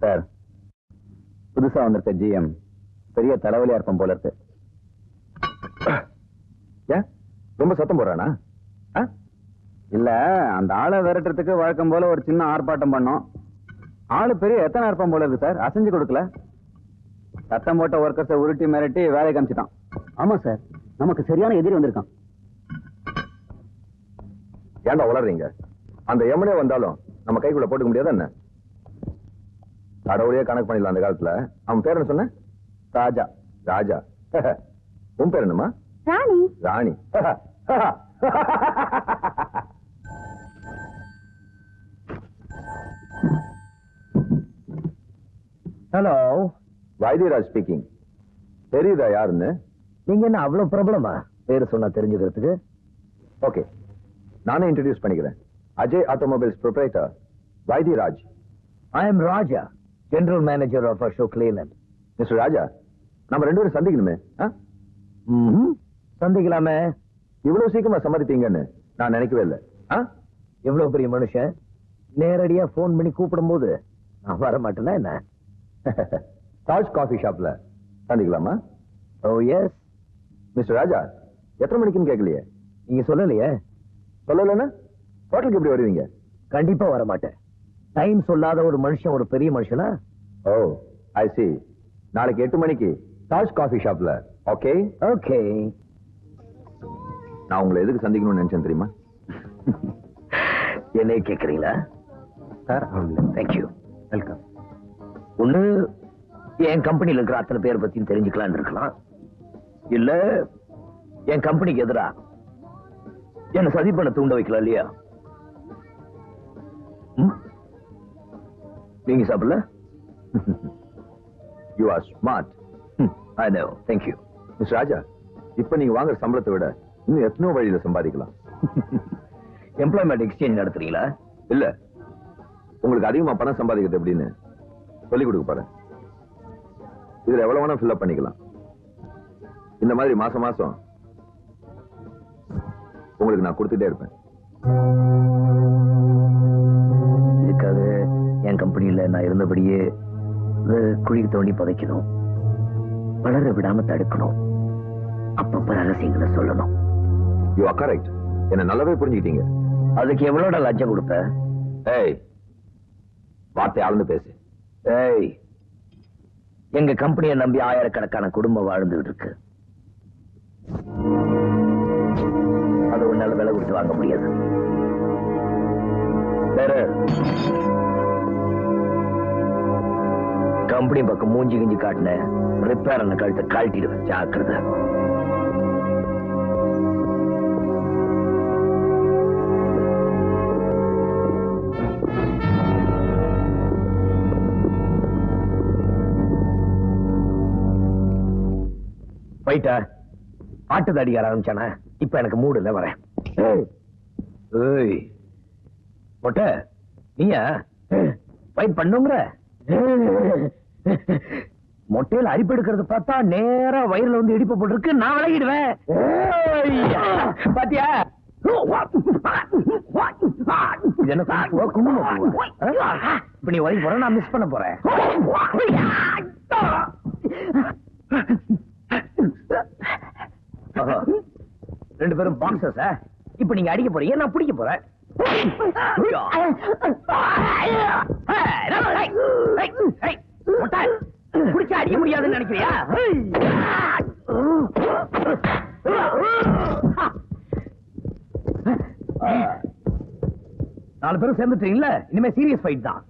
Sir, புதுசா வந்திருக்க GM பெரிய தலைவலியா இருப்போம் போல இருக்கு. ஏன் ரொம்ப சத்தம் போறானா? இல்ல, அந்த ஆளை விரட்டுறதுக்கு வழக்கம் போல ஒரு சின்ன ஆர்ப்பாட்டம் பண்ணோம். ஆளு பெரிய எத்தனை இருப்போம் போல இருக்கு சார். அசைஞ்சு கொடுக்கல. சத்தம் போட்ட ஒர்க்கர்ஸை உருட்டி மிரட்டி வேலையை காமிச்சிட்டான். ஆமா சார், நமக்கு சரியான எதிரி வந்திருக்கான். ஏன்டா உளறீங்க? அந்த எமனே வந்தாலும் நம்ம கைக்குள்ள போட்டுக்க முடியாத என்ன? கடவுளையே கணக்கு பண்ணிடலாம். அந்த காலத்துல அவன் பேர் என்ன சொன்ன? ராஜா. ராஜா. உன் பேர் என்னமா? ராணி. ராணி. Hello, Vaidyaraj speaking. தெரியுதா யாருன்னு? நீங்க என்ன அவ்வளவு பிரபலமா? பேரு சொன்னா தெரிஞ்சுக்கிறதுக்கு. ஓகே, நானே இன்ட்ரோடியூஸ் பண்ணிக்கிறேன். Ajay automobiles proprietor Vaidyaraj. I am Raja, general manager of Ashok Leyland. Mister Raja, நம்ம ரெண்டு பேரும் சந்திக்கணுமே. சந்திக்கலாமே. இவ்வளவு சீக்கிரமா சம்மதிப்பீங்கன்னு நான் நினைக்கவே இல்லை. எவ்வளவு பெரிய மனுஷன், நேரடியா போன் பண்ணி கூப்பிடும் போது நான் வர மாட்டேன்னா என்ன? தாஜ் காஃபி ஷாப்ல சந்திக்கலாமா? ஓ எஸ். மிஸ்டர் ராஜா, எத்தனை மணிக்குன்னு கேட்கலையே. நீங்க சொல்லலையே. சொல்லலன்னா ஹோட்டலுக்கு எப்படி வருவீங்க? கண்டிப்பா வர மாட்டேன். டைம் சொல்லாத ஒரு மனுஷன் ஒரு பெரிய மனுஷனா? ஓ ஐ சி. நாளைக்கு 8 மணிக்கு தாஜ் காஃபி ஷாப்ல. Okay okay. நான் உங்களை எதுக்கு சந்திக்கணும்னு நினைச்சேன் தெரியுமா? என்னை கேட்கறீங்களா? Sir, thank you, welcome. ஒண்ணு, என் கம்பெனியில் இருக்கிற அத்தனை பேர் பத்தியும் தெரிஞ்சுக்கலான்னு இருக்கலாம். இல்ல என் கம்பெனிக்கு எதிரா என்ன சதி பண்ண தூண்ட வைக்கலாம் இல்லையா? நீங்க சாப்பிடல? You are smart. I know, thank you. Mister Raja, இப்ப நீங்க வாங்குற சம்பளத்தை விட இன்னும் எத்தனோ வழியில சம்பாதிக்கலாம். எம்ப்ளாய்மெண்ட் எக்ஸ்சேஞ்ச் நடத்துறீங்களா? இல்ல, உங்களுக்கு அதிகமா பணம் சம்பாதிக்கிறது எப்படின்னு சொல்லிக் கொடுக்க போறேன். இதுல எவ்வளவு வேணா ஃபில் அப் பண்ணிக்கலாம். இந்த மாதிரி மாசம் மாசம் உங்களுக்கு நான் கொடுத்துட்டே இருப்பேன். இதுக்காக என் கம்பெனியில நான் இருந்தபடியே குழி தோண்டி புதைக்கணும், வளர விடாம தடுக்கணும், அப்பப்ப ரகசியங்களை சொல்லணும். You are correct. என்ன நல்லாவே புரிஞ்சுக்கிட்டீங்க. அதுக்கு எவ்வளோட லஞ்சம் கொடுப்ப? ஏய், வார்த்தை ஆழ்ந்து பேசு. ஏய், எங்க கம்பெனியை நம்பி ஆயிரக்கணக்கான குடும்பம் வாழ்ந்துட்டு இருக்கு. அது உன்னால விலை கொடுத்து வாங்க முடியாது. வேற கம்பெனி பக்கம் மூஞ்சி கிஞ்சி காட்டின ரிப்பேர் கழுத்தை கழட்டிடுவேன். ஜாக்கிரதை. போயிட்டா ஆட்டு தடிக்க ஆரம்பிச்சானே. இப்ப எனக்கு மூடு இல்ல, வரேன். மொட்டை நீயா ஃபைட் பண்ணுங்கிற? மொட்டையில அரிப்பு எடுக்கிறது பார்த்தா நேரா வயிறுல வந்து இடிப்பு போட்டுருக்கு. நான் விலகிடுவேன். பாத்தியா? என்ன குங்குமம்? இப்ப நீ வரைக்கும் போற, நான் மிஸ் பண்ண போறேன். ரெண்டு பேரும் பாக்ஸர்ஸ். இப்ப நீங்க அடிக்க போறீங்க, நான் பிடிக்க போறேன். பிடிச்சா அடிக்க முடியாதுன்னு நினைக்கிறியா? நாலு பேரும் சேர்ந்துட்டீங்கல்ல, இனிமே சீரியஸ் ஃபைட் தான்.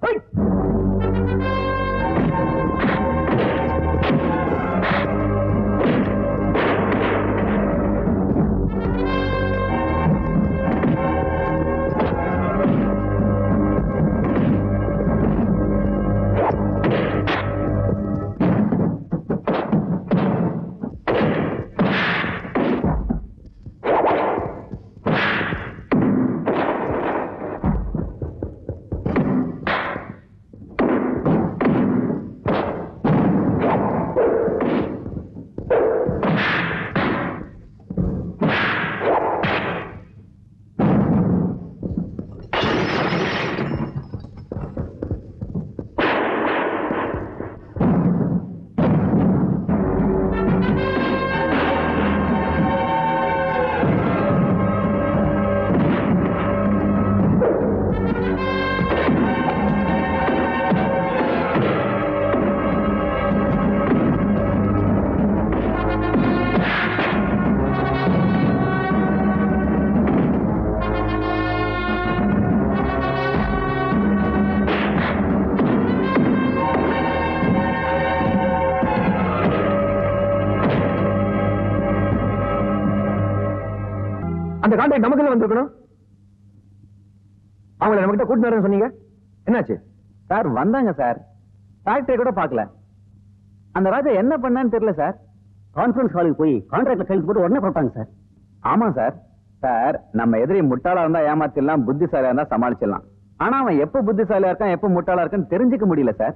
கான்ட்ராக்ட் நமக்கு வந்திருக்கணும். அவங்கள நம்மகிட்ட கூட்டிட்டு வரேன்னு சொன்னீங்க, என்னாச்சு? சார் வந்தாங்க சார், ஃபேக்டரி கூட பார்க்கல. அந்த ராஜா என்ன பண்ணான்னு தெரியல சார். கான்ஃபரன்ஸ் ஹாலுக்கு போய் கான்ட்ராக்ட்ல கையெழுத்து போட்டு உடனே போட்டாங்க சார். ஆமா சார். சார் நம்ம எதிரி முட்டாளா இருந்தா ஏமாத்திடலாம், புத்திசாலியா இருந்தா சமாளிச்சிடலாம். ஆனா அவன் எப்ப புத்திசாலியா இருக்கான் எப்ப முட்டாளா இருக்கான்னு தெரிஞ்சுக்க முடியல சார்.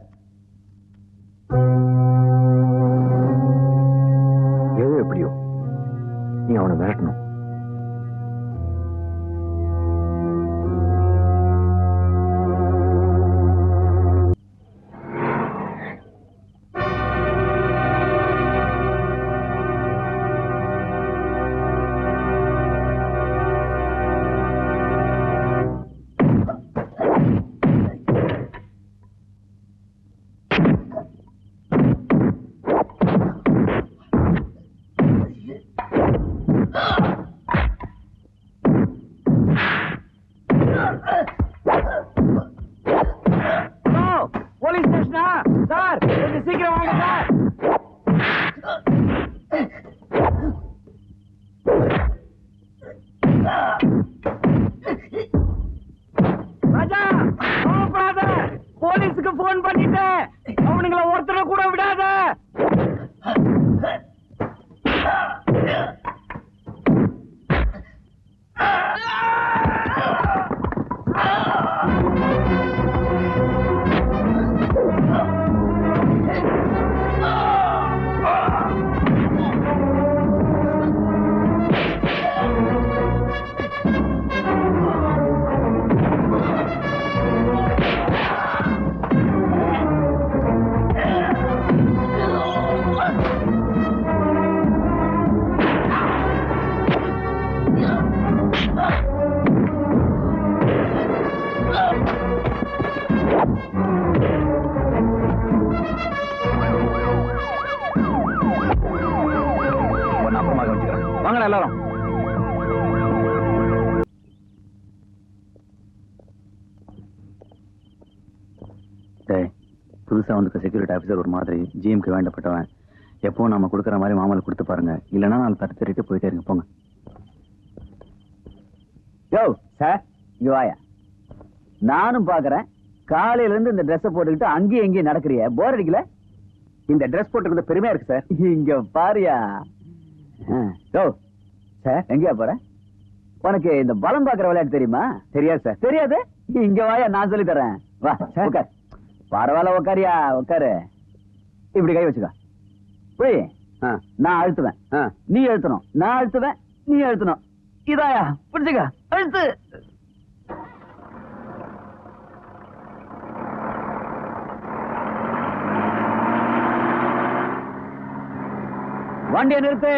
எது எப்படியோ நீ அவனை மிரட்டணும். Police ஸ்டேஷனா sir? கொஞ்சம் சீக்கிரம் வாங்க சார். ராஜா கோபப்படாத, போலீஸுக்கு போன் பண்ணிட்டேன், அவனுங்களை ஒருத்தரை கூட விடாத. வாங்கடா எல்லாரும். புதுசா வந்து செக்யூரிட்டி ஆபீசர் ஒரு மாதிரி ஜிஎம்க்கு வேண்டப்பட்டவன். எப்பவும் நம்ம கொடுக்குற மாதிரி மாமலை கொடுத்து பாருங்க, இல்லைன்னா நாலு தட்டு தட்டிட்டு போயிட்டே இருங்க. போங்க. யோ சார், இங்க வாயா. நானும் பாக்குறேன், காலையில இருந்து இந்த ட்ரெஸ் போட்டுக்கிட்டு அங்கேயும் எங்கேயும் நடக்கிறிய, போர் அடிக்கல? இந்த ட்ரெஸ் போட்டுக்கிறது பெருமையா இருக்கு சார். இங்க பாரியா. யோ சார், எங்கயா போற? உனக்கு இந்த பலம் பாக்குற விளையாட்டு தெரியுமா? தெரியாது சார். தெரியாது? இங்க வாயா, நான் சொல்லி தரேன். வா உட்கார். பரவாயில்ல, உட்காரியா, உட்காரு. இப்படி கை வச்சுக்க. புரி, நான் அழுத்துவேன், நீ அழுத்தணும். நான் அழுத்துவேன், நீ அழுத்தணும். இதாயா, பிடிச்சுக்க, அழுத்து. வண்டியை நிறுத்து.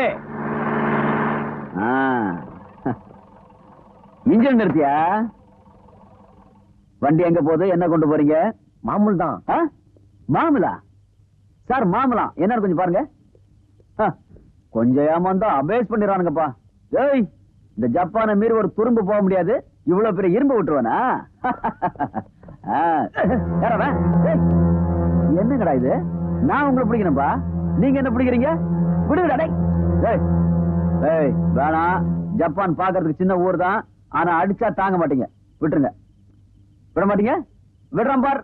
இன்ஜின் நிறுத்தியா? வண்டி எங்க போகுது? என்ன கொண்டு போறீங்க? மாமூல் தான். மாமூலா சார்? மாமூலா என்ன கொஞ்சம் பாருங்க. கொஞ்சம் ஏமாந்தா அபேஸ் பண்ணிடுவானுங்கப்பா. ஏய், இந்த ஜப்பானை மீறி ஒரு துரும்பு போக முடியாது. இவ்வளவு பெரிய இரும்பு விட்டுருவானா? என்னங்கடா இது? நான் உங்களை பிடிக்கணும்பா, நீங்க என்ன பிடிக்கிறீங்க? விடுங்கடா. வேணாம். ஜப்பான் பாக்குறதுக்கு சின்ன ஊர் தான், ஆனா அடிச்சா தாங்க மாட்டீங்க. விட்டுருங்க. விட மாட்டீங்க? விடுறான் பார்.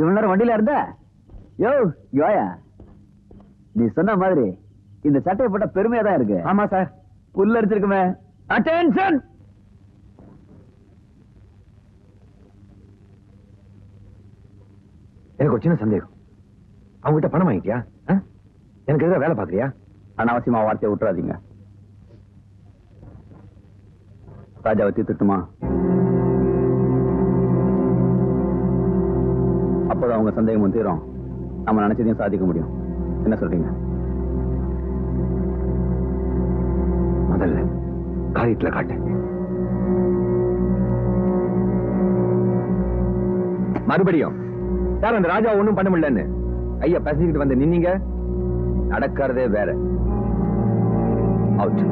இவ்வளவு நேரம் வண்டியில இருந்த? யோ யோயா, நீ சொன்ன மாதிரி இந்த சட்டையை போட்ட பெருமையா தான் இருக்கு. ஆமா சார், புல்ல அடிச்சிருக்குமே. அட்டென்ஷன். எனக்கு ஒரு சின்ன சந்தேகம். அவங்க கிட்ட பணம் வாங்கிட்டியா? எனக்கு எதிராக வேலை பாக்குறியா? அனாவசியமா வார்த்தையை விட்டுறாதீங்க. ராஜாவை தீர்த்துட்டுமா? அப்போதான் அவங்க சந்தேகமும் தீரும், நம்ம நினைச்சதையும் சாதிக்க முடியும். என்ன சொல்றீங்க? முதல்ல காரியத்துல காட்டு. மறுபடியும் சார் அந்த ராஜா ஒண்ணும் பண்ண முடியலன்னு ஐயா பசிக்கிட்டு வந்து நின்னீங்க, நடக்கிறதே வேற. அவுட்.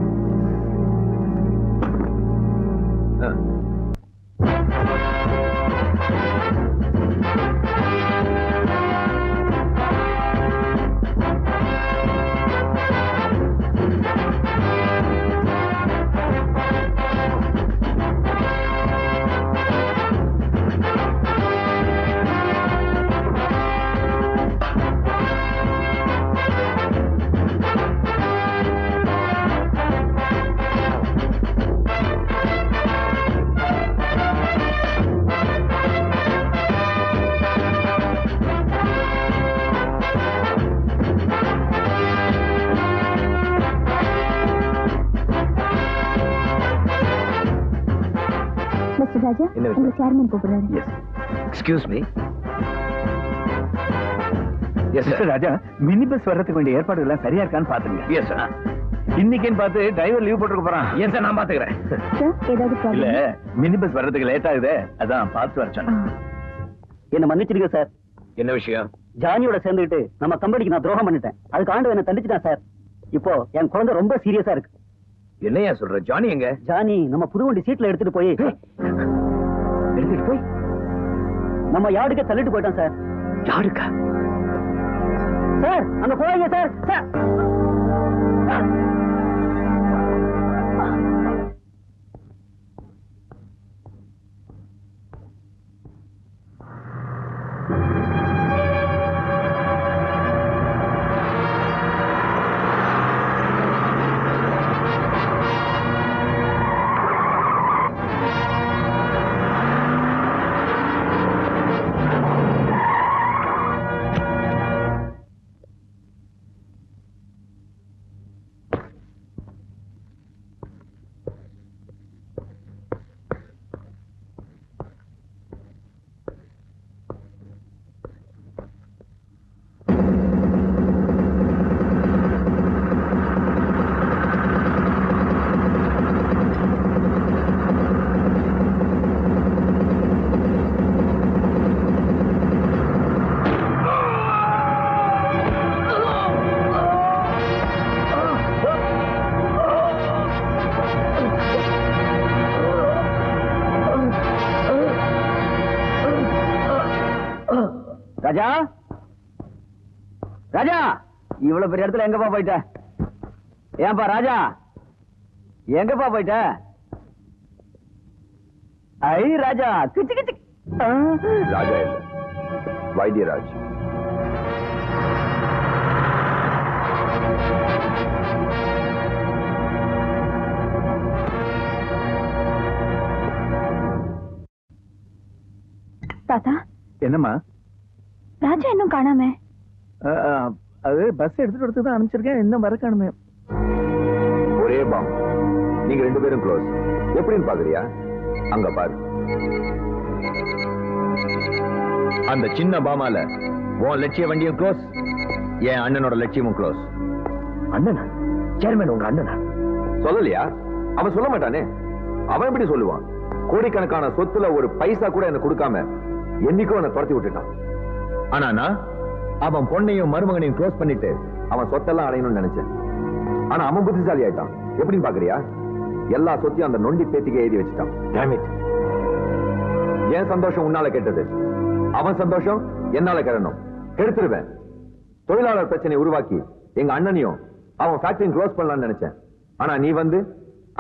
மிஸ்டர் ராஜா, உங்க சேர்மன் கூப்பிடுறாரு. Yes, excuse me. Yes mister Raja, mini bus வர்றதுக்கு வேண்டிய ஏற்பாடுகள் எல்லாம் சரியா இருக்கான்னு பாத்துங்க. Yes sir. இன்னைக்குன்னு பார்த்து டிரைவர் லீவ் போட்டுருக்க போறான். எஸ் சார், நான் பாத்துக்கிறேன். சார், ஏதாவது இல்ல, ப்ராப்ளம்? மினி பஸ் வர்றதுக்கு லேட் ஆகுது, அதான் பார்த்து வர சொன்னேன். என்ன மன்னிச்சிருங்க சார். என்ன விஷயம்? ஜானியோட சேர்ந்துக்கிட்டு நம்ம கம்பெனிக்கு நான் துரோகம் பண்ணிட்டேன். அதுக்கு ஆண்டு என்ன தண்டிச்சுட்டான் சார். இப்போ என் குழந்தை ரொம்ப சீரியஸா இருக்கு. என்னையா சொல்ற? ஜானி எங்க? ஜானி நம்ம புது வண்டி சீட்ல எடுத்துட்டு போய் நம்ம யார்டுக்கே தள்ளிட்டு போயிட்டான் சார். யாருக்கா? சார் அங்க போறீங்க சார். சார் ராஜா, ராஜா, இவ்வளவு பெரிய இடத்துல எங்கப்பா போயிட்ட? ஏன்பா ராஜா, எங்கப்பா போயிட்ட? ஐ ராஜா, கிச்சு கிச்சு. ராஜா இல்ல, வைத்தியராஜ். தாத்தா, என்னம்மா? ராஜா இன்னும் காணாம. அது பஸ் எடுத்துட்டு தான் அனுப்பிச்சிருக்கேன், இன்னும் வர காணுமே. ஒரே பாம், நீங்க ரெண்டு பேரும் க்ளோஸ். எப்படின்னு பாக்குறியா? அங்க பாரு, அந்த சின்ன பாமால உன் லட்சிய வண்டியும் க்ளோஸ், என் அண்ணனோட லட்சியமும் க்ளோஸ். அண்ணனா? சேர்மன் உங்க அண்ணனா? சொல்லலையா? அவன் சொல்ல மாட்டானே. அவன் எப்படி சொல்லுவான்? கோடிக்கணக்கான சொத்துல ஒரு பைசா கூட எனக்கு கொடுக்காம என்னைக்கும் அவனை துரத்தி விட்டுட்டான். ஆனா நான் அவன் பொண்ணையும் மருமகனையும் க்ளோஸ் பண்ணிட்டு அவன் சொத்தெல்லாம் அடையணும்னு நினைச்சேன். ஆனா அவன் புத்திசாலி ஆயிட்டான். எப்படின்னு பாக்குறியா? எல்லா சொத்தையும் அந்த நொண்டி பேத்திக்கு எழுதி வச்சுட்டான். Damn it. என் சந்தோஷம் உன்னால கெட்டது, அவன் சந்தோஷம் என்னால கெடணும். கெடுத்துருவேன். தொழிலாளர் பிரச்சனை உருவாக்கி எங்க அண்ணனையும் அவன் ஃபேக்டரியும் க்ளோஸ் பண்ணலாம்னு நினைச்சேன். ஆனா நீ வந்து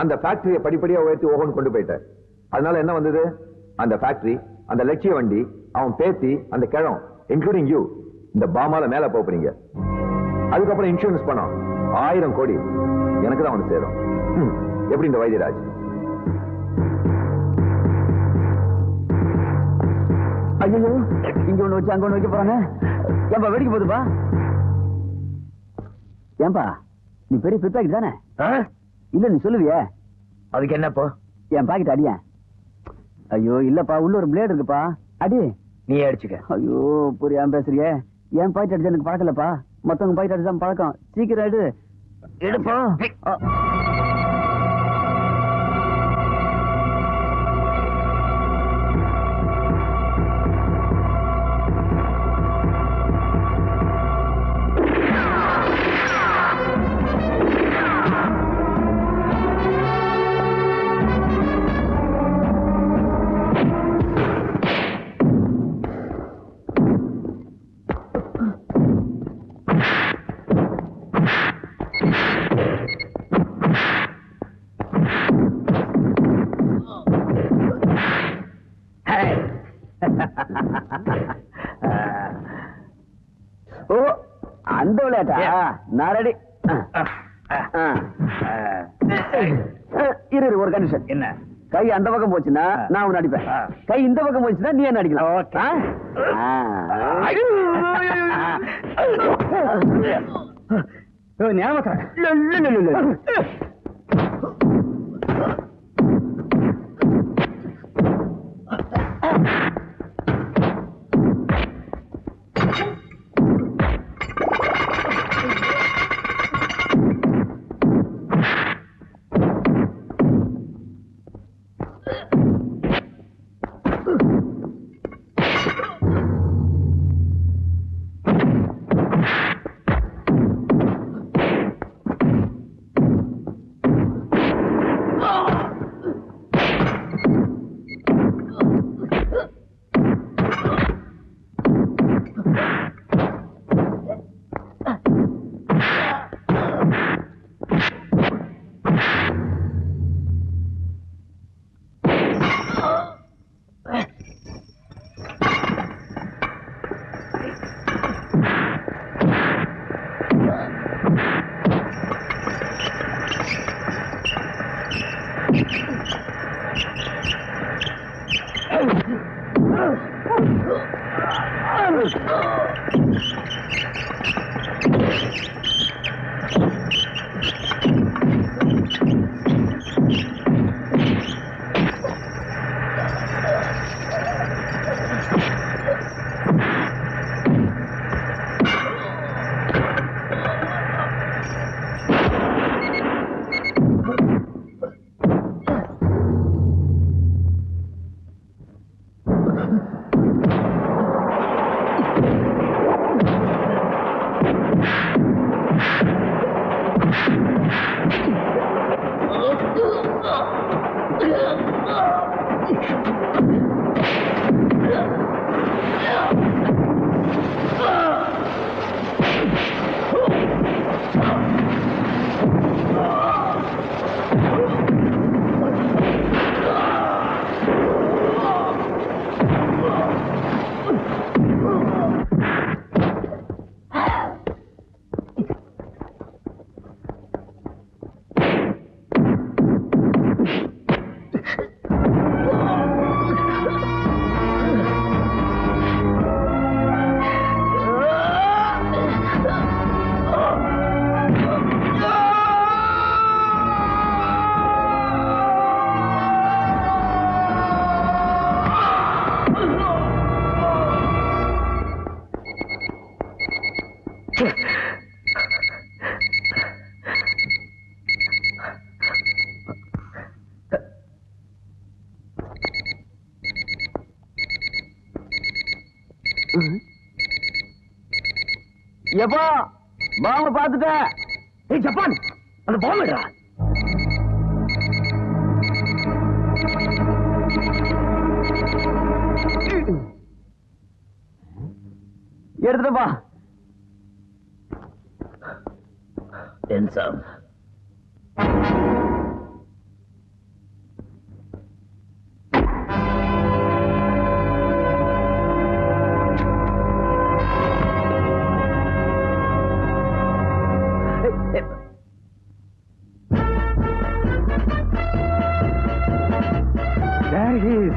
அந்த ஃபேக்டரியை படிப்படியா உயர்த்தி ஓகோன்னு கொண்டு போயிட்ட. அதனால என்ன வந்தது? அந்த ஃபேக்டரி, அந்த லட்சிய வண்டி, அவன் பேத்தி, அந்த கிழம், இன்க்ளூடிங் யூ, இந்த பாமால மேல போறீங்க. அதுக்கப்புறம் இன்சூரன்ஸ் பணம் 1000 கோடி எனக்கு தான் வந்து சேரும். எப்படி இந்த வைத்தியராஜ்? ஐயோ, இங்க ஒண்ணு வச்சு அங்க ஒண்ணு வைக்க போறாங்க. ஏன்பா வெடிக்க போகுதுப்பா? ஏன்பா நீ பெரிய பித்தாக்கி தானே? இல்ல நீ சொல்லுவியே. அதுக்கு என்னப்போ? என் பாக்கெட் அடியேன். ஐயோ இல்லப்பா, உள்ள ஒரு பிளேடு இருக்குப்பா, அடி. நீ அடிச்சுக்க. ஐயோ புரியாம பேசுறியே. என் பாக்கெட் அடிச்சு எனக்கு பழக்கலப்பா, மத்தவங்க பாக்கெட் அடிச்சா பழக்கம். சீக்கிரம் எடு. எடுப்பா. அந்த விளையாட்டா நான் ரெடி. இரு ஒரு கண்டிஷன். என்ன? கை அந்த பக்கம் போச்சுன்னா நான் உன்னை அடிப்பேன். கை இந்த பக்கம் போச்சுன்னா நீ என்ன அடிக்கலாம். ஞாபகம் எப்பா பாம்பு பாத்துட்ட. ஏய் ஜப்பான், அந்த பாம்பு எடுறா. எடுத்துப்பா. Handsome. There he is.